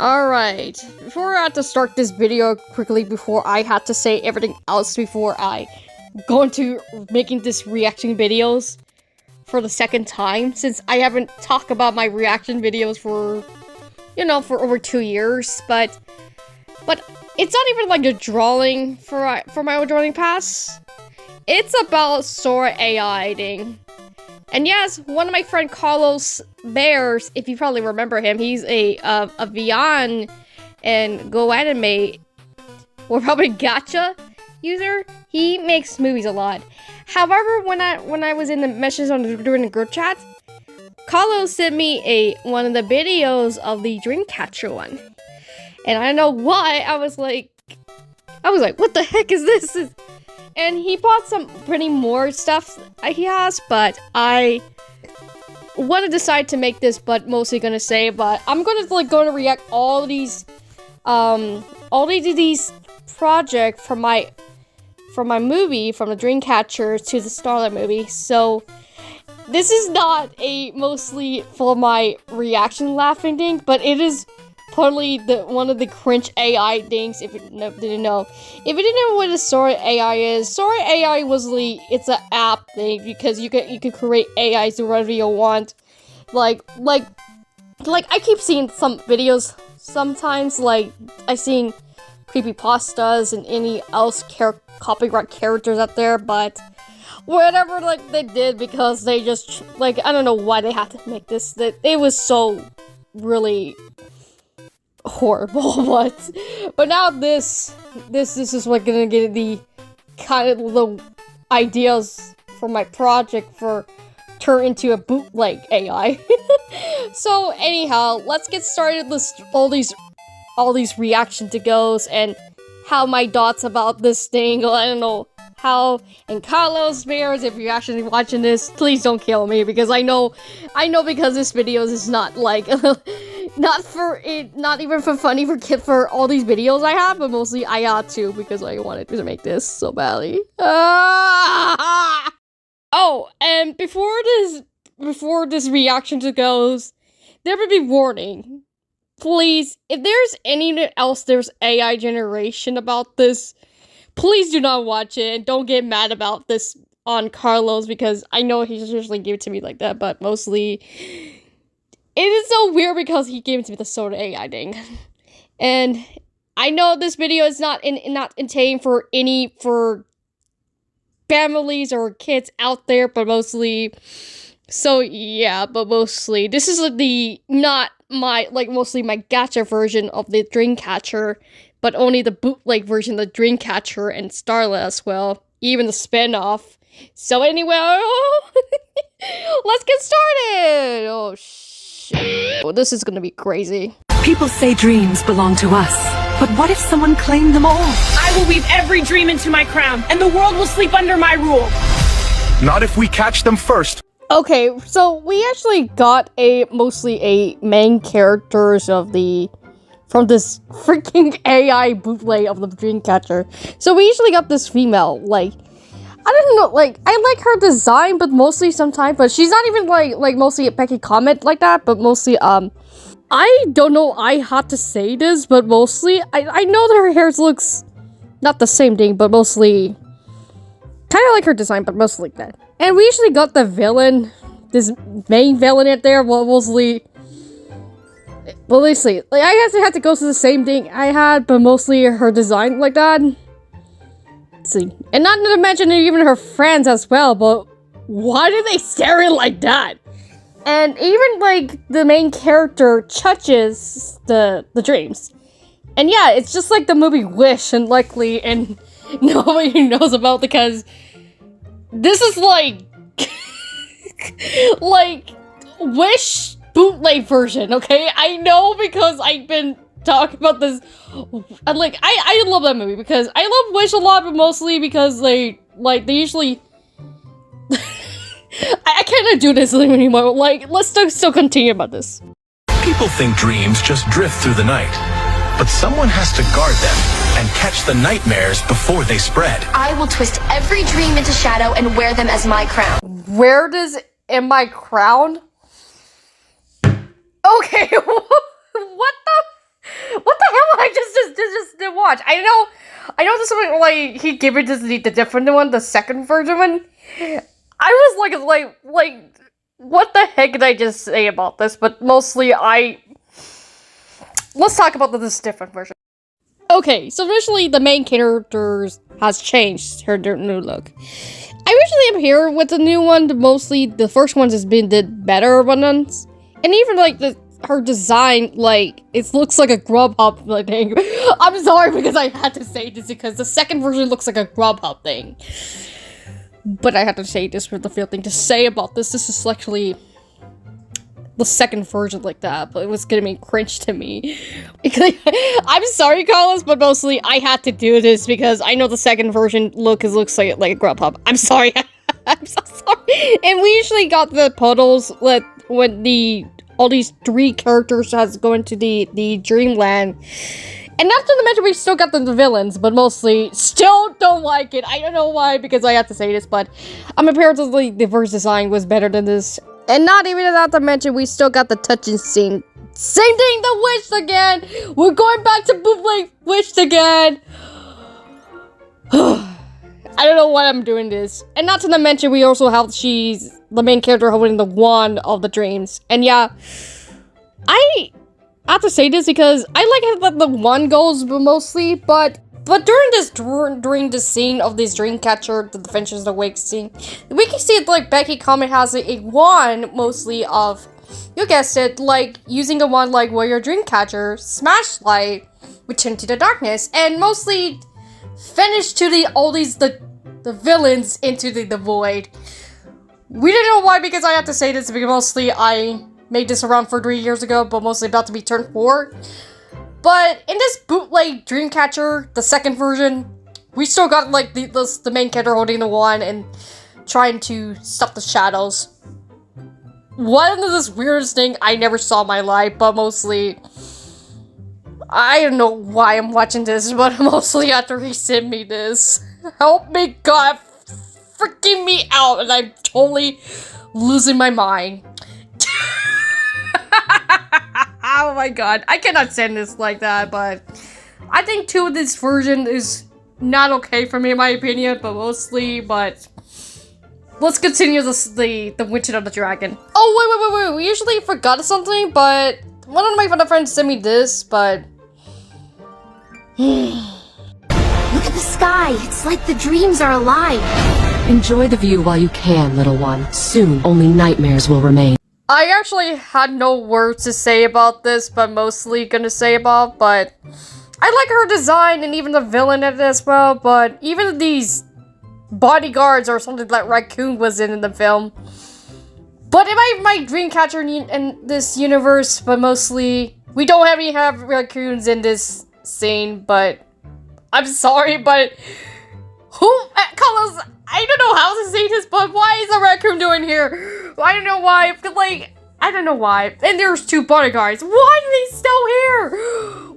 Alright, before I had to start this video quickly before I had to say everything else before I go into making this reaction videos for the second time, since I haven't talked about my reaction videos for, for over 2 years, but it's not even like a drawing for my drawing pass. It's about Sora AI thing. And yes, one of my friend Carlos Bears, if you probably remember him, he's a Vian and Go Anime, or probably Gacha user. He makes movies a lot. However, when I was in the messages during the group chat, Carlos sent me one of the videos of the Dreamcatcher one, and I don't know why I was like, what the heck is this? And he bought some pretty more stuff he has, but I want to decide to make this, but mostly gonna say, but I'm gonna react all these projects from my movie, from the Dreamcatcher to the Starla movie. So this is not mostly for my reaction laughing thing, but it is probably one of the cringe AI things. If you didn't know, what a Sora AI is, Sora AI it's an app thing, because you can create AIs to whatever you want. Like I keep seeing some videos sometimes, like I seen creepypastas and any else copyright characters out there, but whatever, they did, because they just I don't know why they had to make this. That it was so really horrible. but now this is gonna get the kind of the ideas for my project for turn into a bootleg AI. So anyhow, let's get started with all these reaction to goes and how my thoughts about this thing. I don't know how. And Carlos Bears, if you're actually watching this, please don't kill me, because I know because this video is not not even for funny for all these videos I have, but mostly I had to, because I wanted to make this so badly. Oh, and before this reaction to goes, there would be warning. Please, if there's anything else there's AI generation about this, please do not watch it, and don't get mad about this on Carlos, because I know he usually give it to me like that, but mostly it is so weird because he gave it to me the Sora AI thing. And I know this video is not intended for families or kids out there, but mostly, so yeah, but mostly this is not my mostly my gacha version of the Dreamcatcher, but only the bootleg version of the Dreamcatcher and Starla as well, even the spin-off. So anyway, let's get started. Oh shit, well, this is gonna be crazy. People say dreams belong to us, but what if someone claimed them all? I will weave every dream into my crown, and the world will sleep under my rule. Not if we catch them first. Okay, so we actually got mostly a main characters from this freaking AI bootleg of the Dreamcatcher. So we usually got this female, I don't know, I like her design, but mostly sometimes, but she's not even mostly a Becky comment like that, but mostly, I don't know, I had to say this, but mostly, I know that her hair looks not the same thing, but mostly kind of like her design, but mostly like that. And we usually got the villain, this main villain in there, mostly, I guess I had to go through the same thing I had, but mostly her design like that. Let's see. And not to mention even her friends as well, but why do they stare in like that? And even the main character touches the dreams. And yeah, it's just like the movie Wish, and likely, and nobody knows about, because this is Wish bootleg version, okay? I know, because I've been talking about this. I love that movie, because I love Wish a lot, but mostly because they usually I cannot do this anymore. Let's still continue about this. People think dreams just drift through the night, but someone has to guard them and catch the nightmares before they spread. I will twist every dream into shadow and wear them as my crown. Wear this in my crown? Okay, what the? watch. I know this one, like, he gave it the different one, the second version one. I was like, what the heck did I just say about this? But mostly, let's talk about this different version. Okay, so initially the main character has changed her new look. I usually am here with the new one. Mostly the first one has been the better ones, and even like her design, like it looks like a Grubhub thing. I'm sorry because I had to say this because the second version looks like a Grubhub thing. But I had to say this with the real thing to say about this. This is actually the second version like that, but it was gonna be cringe to me. I'm sorry, Carlos, but mostly I had to do this because I know the second version looks like a Grubhub. I'm sorry. I'm so sorry. And we usually got the puddles when all these three characters has going to the Dreamland. And not to mention we still got the villains, but mostly still don't like it. I don't know why, because I have to say this, but apparently the verse design was better than this. And not even not to mention, we still got the touching scene. Same thing, the Witch again! We're going back to Bootleg Witch again! I don't know why I'm doing this. And not to mention, we also have she's the main character holding the wand of the dreams. And yeah, I have to say this because I like how the wand goes mostly, but during this scene of this Dreamcatcher, the Adventures of the Wake scene, we can see like Becky Comet has a wand mostly of, you guessed it, like using a wand like Warrior Dreamcatcher, Smash Light, Return to the Darkness, and mostly finish to the villains into the void. We didn't know why because I have to say this because mostly I made this around for 3 years ago, but mostly about to be turned 4. But in this bootleg Dreamcatcher, the second version, we still got like the main character holding the wand and trying to stop the shadows. One of this weirdest thing I never saw in my life, but mostly I don't know why I'm watching this, but mostly after he sent me this. Help me, God, freaking me out, and I'm totally losing my mind. Oh my god, I cannot send this like that, but I think 2 of this version is not okay for me in my opinion, but mostly, but let's continue the Winter of the Dragon. Oh, wait, we usually forgot something, but one of my other friends sent me this, but Look at the sky. It's like the dreams are alive. Enjoy the view while you can, little one. Soon, only nightmares will remain. I actually had no words to say about this, but mostly gonna say about, but I like her design and even the villain in it as well, but even these bodyguards or something that Raccoon was in the film. But in my Dreamcatcher in this universe, but mostly, we don't have raccoons in this scene, but I'm sorry, but Carlos, I don't know how to say this, but why is a raccoon doing here? I don't know why, but like, I don't know why. And there's 2 bodyguards. Why are they still here?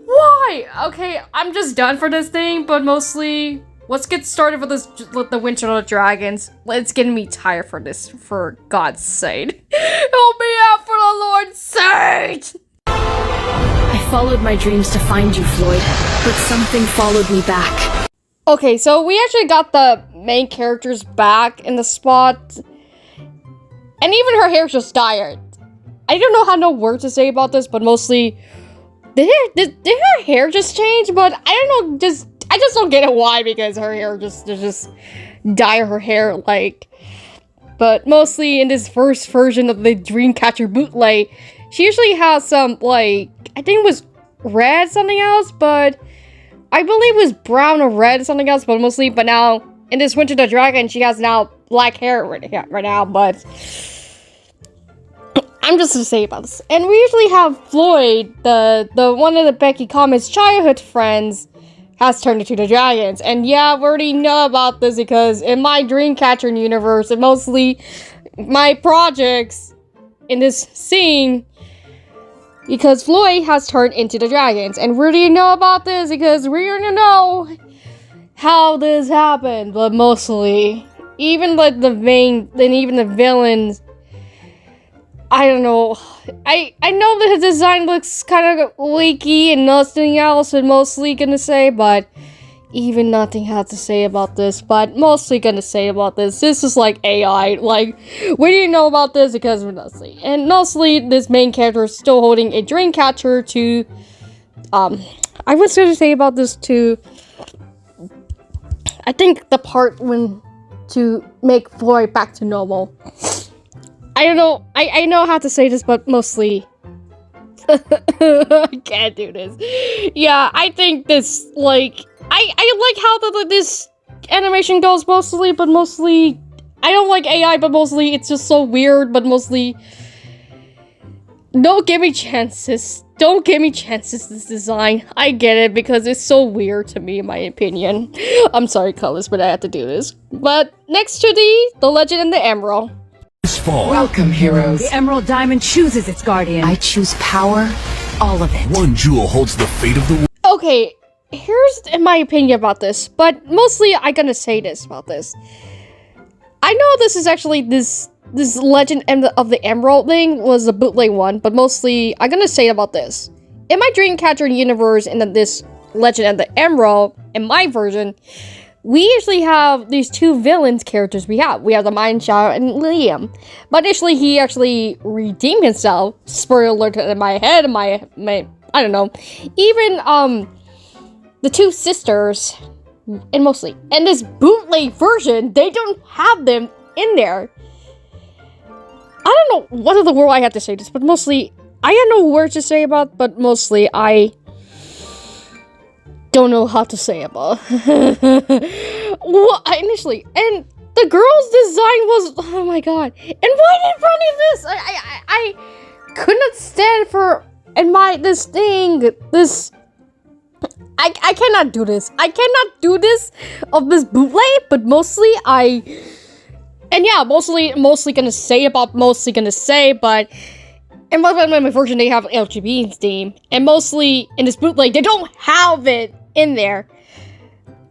Why? Okay, I'm just done for this thing, but mostly, let's get started with the Winter of the Dragons. It's getting me tired for this, for God's sake. Help me out for the Lord's sake! I followed my dreams to find you, Floyd, but something followed me back. Okay, so we actually got the main characters back in the spot. And even her hair's just dyed. I don't know how no words to say about this, but mostly did her hair just change? But I don't know, I just don't get it why, because her hair just dye her hair like. But mostly in this first version of the Dreamcatcher bootleg, she usually has some like, I think it was red something else, but I believe it was brown or red or something else, but mostly, but now in this Winter the Dragon, she has now black hair right now, but I'm just gonna say about this. And we usually have Floyd, the one of the Becky Comet's childhood friends, has turned into the dragons. And yeah, we already know about this because in my Dreamcatcher universe, and mostly my projects in this scene, because Floyd has turned into the dragons. And we already know about this because we already know how this happened. But mostly, even like the villains, I don't know. I know that his design looks kind of leaky and nothing else I'm mostly gonna say, but even nothing had to say about this, but mostly gonna say about this. This is like AI. Like, we didn't know about this because of Nusley. And mostly this main character is still holding a Dreamcatcher to, I was gonna say about this too. I think the part when to make Floyd back to normal. I don't know. I know how to say this, but mostly I can't do this. Yeah, I think this, like, I like how this animation goes mostly, but mostly I don't like AI, but mostly it's just so weird, but mostly don't give me chances. Don't give me chances, this design. I get it, because it's so weird to me, in my opinion. I'm sorry, Colors, but I have to do this. But next to the Legend and the Emerald. Welcome, heroes. The Emerald Diamond chooses its guardian. I choose power, all of it. One jewel holds the fate of the world. Okay, here's my opinion about this, but mostly I'm gonna say this about this. I know this is actually this Legend of the Emerald thing was a bootleg one, but mostly I'm gonna say about this. In my Dreamcatcher universe and in this Legend of the Emerald, in my version, we usually have these two villains characters we have. We have the Mind Shadow and Liam. But initially he actually redeemed himself. Spoiler alert in my head, my I don't know. Even the two sisters, and mostly in this bootleg version, they don't have them in there. I don't know what in the world I have to say this, but mostly I have no words to say about, but mostly I don't know how to say about. Well, initially, and the girl's design was, oh my god. And why did Ronnie this? I could not stand for, and this thing, I cannot do this. I cannot do this of this bootleg, but mostly and yeah, mostly gonna say, but in my version they have LGB's theme, and mostly in this bootleg they don't have it in there.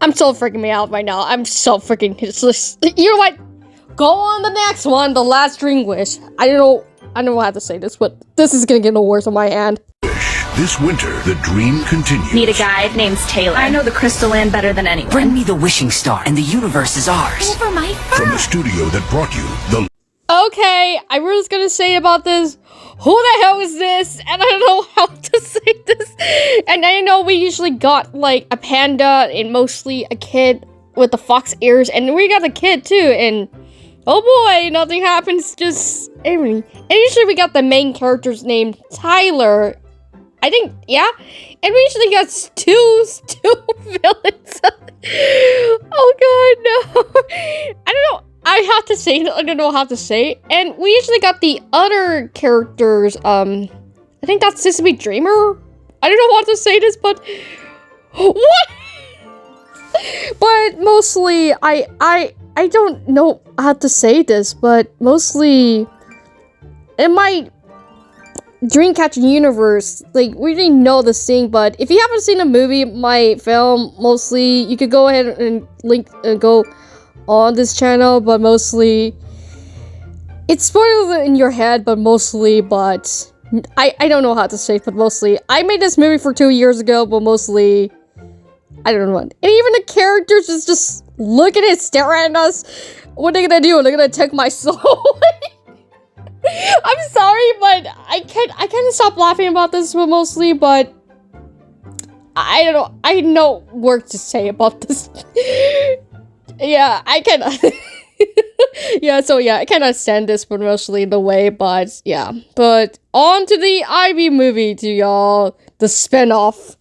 I'm so freaking me out right now. I'm so freaking useless. You know what? Go on the next one, the last Dream Wish. I don't know how to say this, but this is gonna get no worse on my hand. This winter, the dream continues. Need a guide? Name's Taylor. I know the Crystal Land better than anyone. Bring me the wishing star, and the universe is ours. Over my From the studio that brought you the... Okay, I was gonna say about this. Who the hell is this? And I don't know how to say this. And I know we usually got like a panda and mostly a kid with the fox ears, and we got a kid too. And oh boy, nothing happens. Just everything. And usually we got the main character's named Tyler. I think, yeah. And we usually got two villains. Oh god, no. I don't know. I have to say, I don't know how to say. And we usually got the other characters. I think that's Sesame Dreamer. I don't know how to say this, but what? But mostly, I don't know how to say this, but mostly in my Dreamcatcher universe, like, we didn't know this thing, but if you haven't seen the movie, my film, mostly, you could go ahead and link and go on this channel, but mostly it's spoiled in your head, but mostly, but I don't know how to say it, but mostly I made this movie for 2 years ago, but mostly I don't know what. And even the characters is just looking at staring at us. What are they gonna do? They're gonna take my soul. I'm sorry, but I can't stop laughing about this, but mostly, but I don't know. I have no words to say about this. Yeah, I cannot. Yeah, so yeah, I cannot stand this, but mostly the way, but yeah. But on to the Ivy movie, to y'all. The spinoff.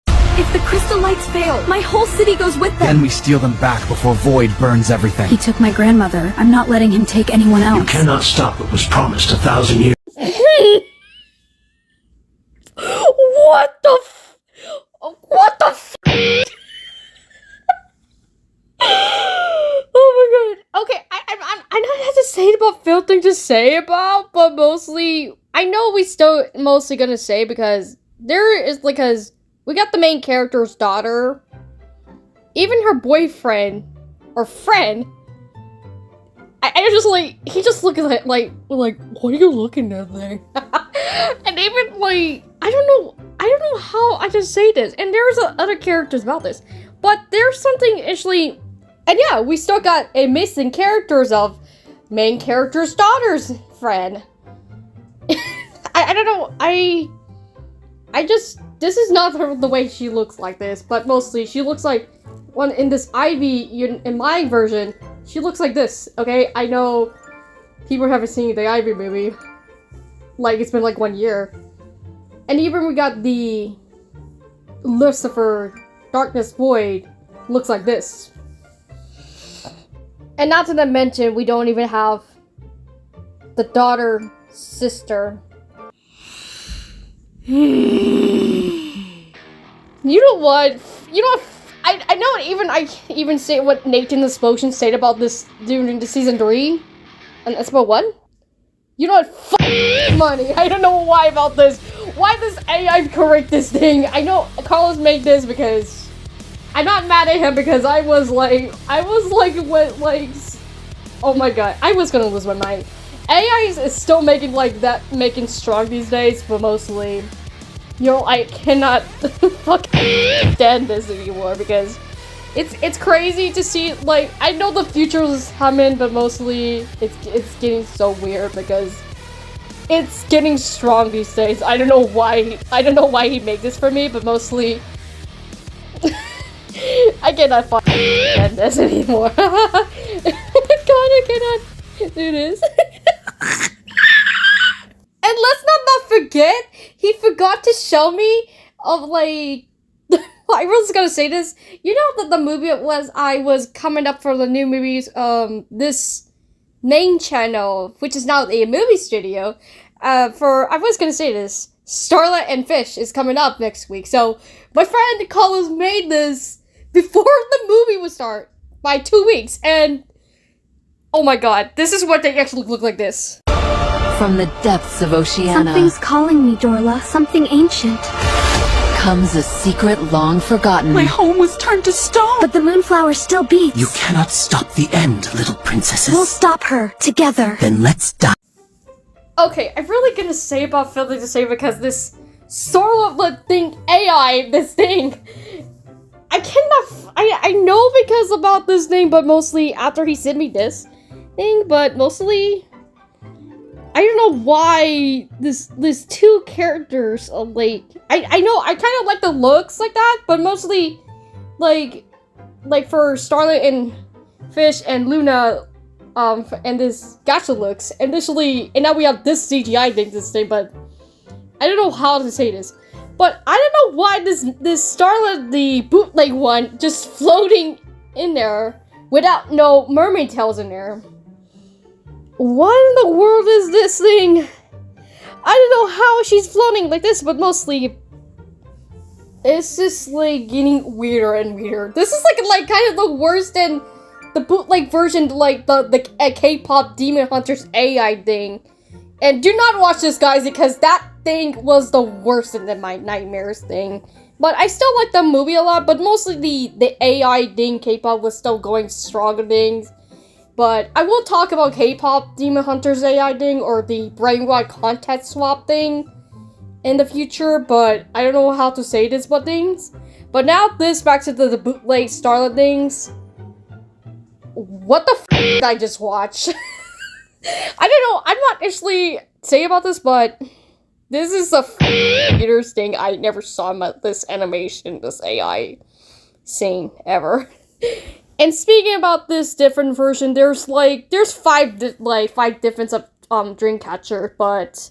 If the crystal lights fail, my whole city goes with them. Then we steal them back before Void burns everything. He took my grandmother. I'm not letting him take anyone else. You cannot stop what was promised 1,000 years. What the f- What the f- Oh my god. Okay, I don't have to say it about Phil thing to say about, but mostly I know we still mostly gonna say because there is because we got the main character's daughter, even her boyfriend or friend. I just like, he just looking at like, what are you looking at there? And even like, I don't know how I just say this, and there's other characters about this, but there's something actually, and yeah, we still got a missing characters of main character's daughter's friend. I don't know, I just, this is not the way she looks like this, but mostly she looks like one in this Ivy, in my version, she looks like this, okay? I know people haven't seen the Ivy movie. Like, it's been like 1 year. And even we got the Lucifer Darkness Void looks like this. And not to mention, we don't even have the daughter, sister. You know what? I know I even say what Nathan the Explosion said about this during the season 3 and episode 1. You know what? Money. I don't know why about this. Why does AI correct this thing? I know Carlos made this because I'm not mad at him because I was like, oh my god, I was gonna lose my mind. AI is still making making strong these days, but mostly, you know, I cannot fucking stand this anymore because it's crazy to see, like, I know the future is coming, but mostly it's getting so weird because it's getting strong these days. I don't know why he made this for me, but mostly I cannot fucking stand this anymore. Oh my god, I cannot do this. And let's not forget, he forgot to show me of like, I was gonna say this, you know that the movie I was coming up for the new movies, this main channel, which is now a movie studio, I was gonna say this, Starla and Fish is coming up next week, so my friend Carlos made this before the movie would start, by 2 weeks, and oh my god, this is what they actually look like this. From the depths of Oceania Something's calling me, Dorla. Something ancient. comes a secret long forgotten. My home was turned to stone. But the moonflower still beats. You cannot stop the end, little princesses. We'll stop her, together. Then let's die. Okay, I'm really gonna say about Philly to say because this sort of AI, this thing, I know because about this thing, but mostly after he sent me this thing, but mostly, I don't know why this two characters are like, I know, I kind of like the looks like that, but mostly, like for Starla and Fish and Luna, and this gacha looks, initially, and now we have this CGI thing, but I don't know how to say this, but I don't know why this Starla, the bootleg one, just floating in there without no mermaid tails in there. What in the world is this thing? I don't know how she's floating like this, but mostly it's just like getting weirder and weirder. This is like kind of the worst than the bootleg version, like the K-pop Demon Hunters AI thing. And do not watch this, guys, because that thing was the worst than my Nightmares thing. But I still like the movie a lot, but mostly the AI thing, K-pop was still going stronger things. But I will talk about K-pop Demon Hunters AI thing or the brainwide content swap thing in the future, but I don't know how to say this but things. But now this back to the bootleg Starla things. What the f did I just watch? I don't know, I'm not actually saying about this, but this is the weirdest thing I never saw in this animation, this AI scene ever. And speaking about this different version, there's five difference of Dreamcatcher, but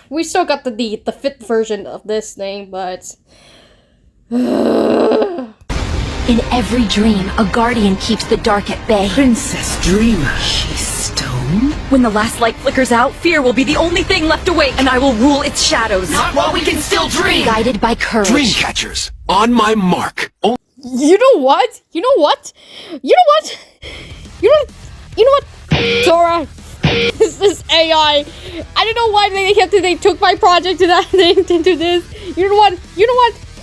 we still got the fifth version of this thing, but In every dream, a guardian keeps the dark at bay. Princess Dreamer. She's stone? When the last light flickers out, fear will be the only thing left awake, and I will rule its shadows. Not while we can still dream! Guided by courage. Dreamcatchers, on my mark. you know what? Sora, this AI. I don't know why they took my project to that thing to do this. You know what?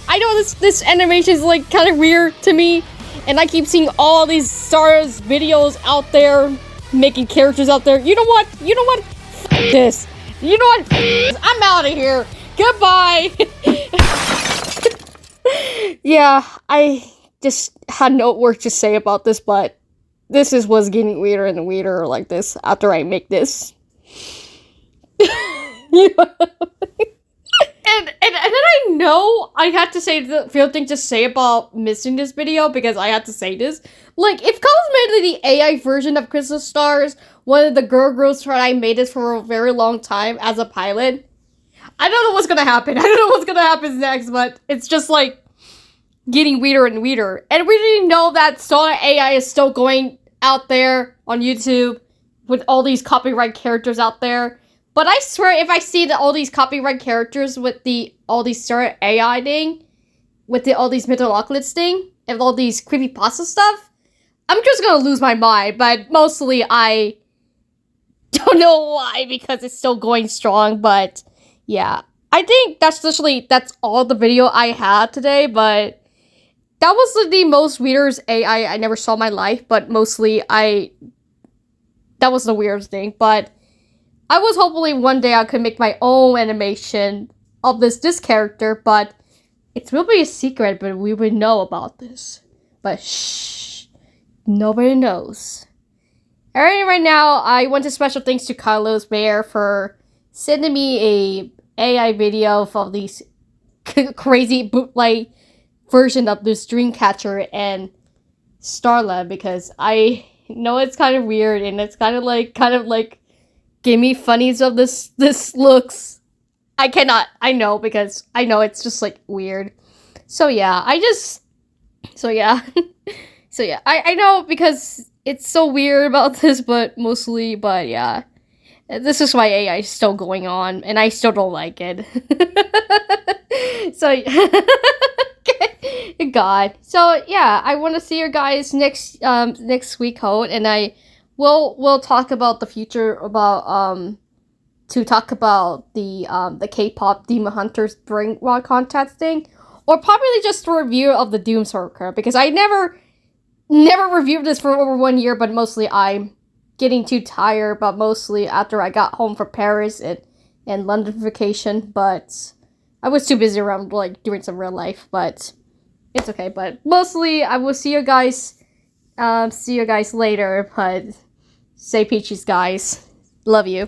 I know this animation is like kind of weird to me, and I keep seeing all these stars videos out there, making characters out there. You know what? You know what? F this. You know what? F this. I'm out of here. Goodbye. Yeah, I just had no words to say about this, but this was getting weirder and weirder like this after I make this. And then I know I had to say the real thing to say about missing this video because I had to say this. Like, if Cosmate the AI version of Crystal Stars, one of the girls tried, I made this for a very long time as a pilot. I don't know what's gonna happen. I don't know what's gonna happen next, but it's just like getting weirder and weirder. And we didn't know that Sora AI is still going out there on YouTube with all these copyright characters out there. But I swear, if I see all these copyright characters with all these Sora AI thing, with all these Metalocalypse thing, and all these creepypasta stuff, I'm just gonna lose my mind. But mostly, I don't know why, because it's still going strong. But yeah, I think that's all the video I had today. But that was the most weirdest AI I never saw in my life. But mostly, that was the weirdest thing. But I was hopefully one day I could make my own animation of this character, but it will be a secret, but we would know about this. But shh, nobody knows. Alright, right now, I want to special thanks to Carlos Bear for sending me a AI video of these crazy bootleg version of this Dreamcatcher and Starla, because I know it's kind of weird and it's kind of like give me funnies of this looks. I know, because I know it's just like weird. So yeah, I know, because it's so weird about this, but yeah. This is why AI is still going on, and I still don't like it. So, God. So yeah, I want to see you guys next week, Hope, and we'll talk about the future about to talk about the K-pop Demon Hunters Brain Rot contest thing, or probably just a review of the Doom Circle, because I never reviewed this for over 1 year, but mostly I'm getting too tired, but mostly after I got home from Paris and London vacation, but I was too busy around like doing some real life, but it's okay. But mostly I will see you guys later, but stay peaches, guys. Love you.